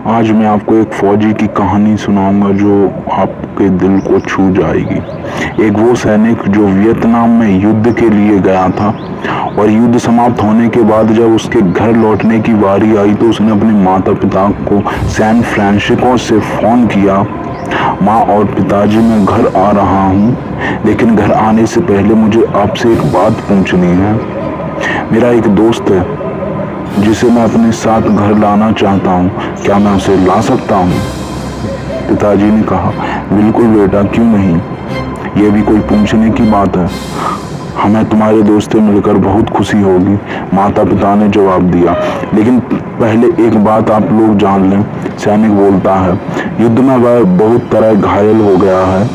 आज मैं आपको एक फौजी की कहानी सुनाऊंगा जो आपके दिल को छू जाएगी। एक वो सैनिक जो वियतनाम में युद्ध के लिए गया था और युद्ध समाप्त होने के बाद जब उसके घर लौटने की बारी आई तो उसने अपने माता पिता को सैन फ्रांसिस्को से फ़ोन किया। माँ और पिताजी, मैं घर आ रहा हूँ, लेकिन घर आने से पहले मुझे आपसे एक बात पूछनी है। मेरा एक दोस्त है जिसे मैं अपने साथ घर लाना चाहता हूँ, क्या मैं उसे ला सकता हूँ? पिताजी ने कहा, बिल्कुल बेटा, क्यों नहीं, ये भी कोई पूछने की बात है। हमें तुम्हारे दोस्त से मिलकर बहुत खुशी होगी, माता पिता ने जवाब दिया। लेकिन पहले एक बात आप लोग जान लें, सैनिक बोलता है, युद्ध में वह बहुत तरह घायल हो गया है।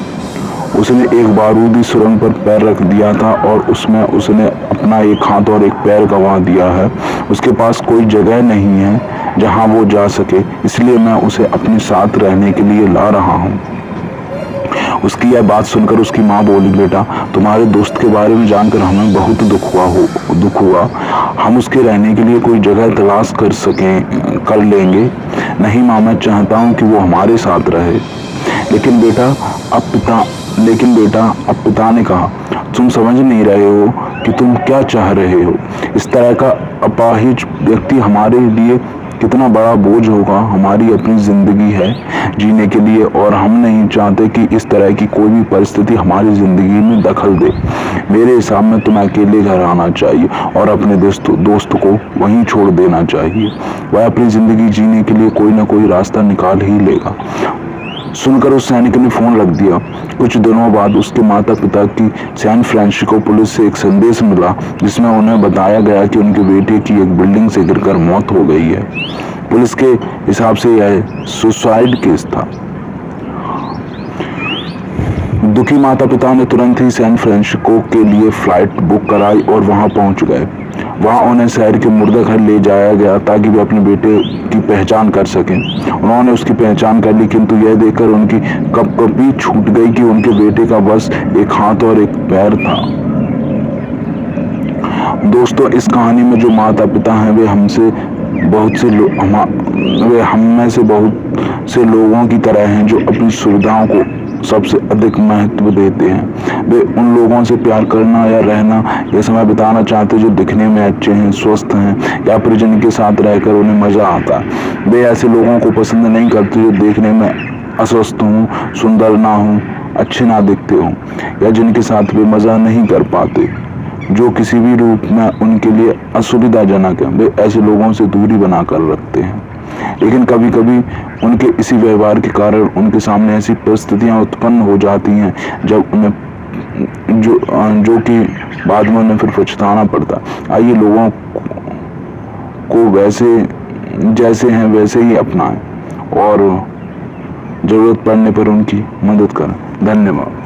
उसने एक बारूदी सुरंग पर पैर रख दिया था और उसमें उसने अपना एक हाथ और एक पैर गंवा दिया है। उसके पास कोई जगह नहीं है जहां वो जा सके, इसलिए मैं उसे अपने साथ रहने के लिए ला रहा हूँ। उसकी यह बात सुनकर उसकी माँ बोली, बेटा, तुम्हारे दोस्त के बारे में जानकर हमें बहुत दुख हुआ। हम उसके रहने के लिए कोई जगह तलाश कर लेंगे। नहीं माँ, मैं चाहता हूँ कि वो हमारे साथ रहे। लेकिन बेटा, अब पिता ने कहा, तुम समझ नहीं रहे हो कि तुम क्या चाह रहे हो। इस तरह का अपाहिज व्यक्ति हमारे लिए कितना बड़ा बोझ होगा। हमारी अपनी जिंदगी है जीने के लिए और हम नहीं चाहते कि इस तरह की कोई भी परिस्थिति हमारी जिंदगी में दखल दे। मेरे हिसाब में तुम्हें अकेले घर आना चाहिए और अपने दोस्त को वहीं छोड़ देना चाहिए। वह अपनी जिंदगी जीने के लिए कोई ना कोई रास्ता निकाल ही लेगा। सुनकर उस सैनिक ने फोन रख दिया। कुछ दिनों बाद उसके माता पिता की सैन फ्रांसिस्को पुलिस से एक संदेश मिला जिसमें उन्हें बताया गया कि उनके बेटे की एक बिल्डिंग से गिरकर मौत हो गई है। पुलिस के हिसाब से यह सुसाइड केस था। दुखी माता पिता ने तुरंत ही सैन फ्रांसिस्को के लिए फ्लाइट बुक कराई और वहां पहुंच गए। वहां उन्हें शहर के मुर्दा घर ले जाया गया ताकि वे अपने बेटे की पहचान कर सकें। उन्होंने उसकी पहचान कर ली, किंतु यह देखकर उनकी कपकपी छूट गई कि उनके बेटे का बस एक हाथ और एक पैर था। दोस्तों, इस कहानी में जो माता पिता हैं वे हम में से बहुत से लोगों की तरह हैं जो अपनी सुविधाओं को सबसे अधिक महत्व देते हैं। वे उन लोगों से प्यार करना या रहना या समय बिताना चाहते जो दिखने में अच्छे हैं, स्वस्थ हैं या परिजन के साथ रहकर उन्हें मजा आता है। वे ऐसे लोगों को पसंद नहीं करते जो देखने में अस्वस्थ हों, सुंदर ना हों, अच्छे ना दिखते हों या जिनके साथ वे मजा नहीं कर पाते, जो किसी भी रूप में उनके लिए असुविधाजनक है। वे ऐसे लोगों से दूरी बनाकर रखते हैं। लेकिन कभी कभी उनके इसी व्यवहार के कारण उनके सामने ऐसी परिस्थितियां उत्पन्न हो जाती हैं जब उन्हें जो कि बाद में उन्हें फिर पछताना पड़ता। आइए लोगों को वैसे जैसे हैं वैसे ही अपनाएं और जरूरत पड़ने पर उनकी मदद करें। धन्यवाद।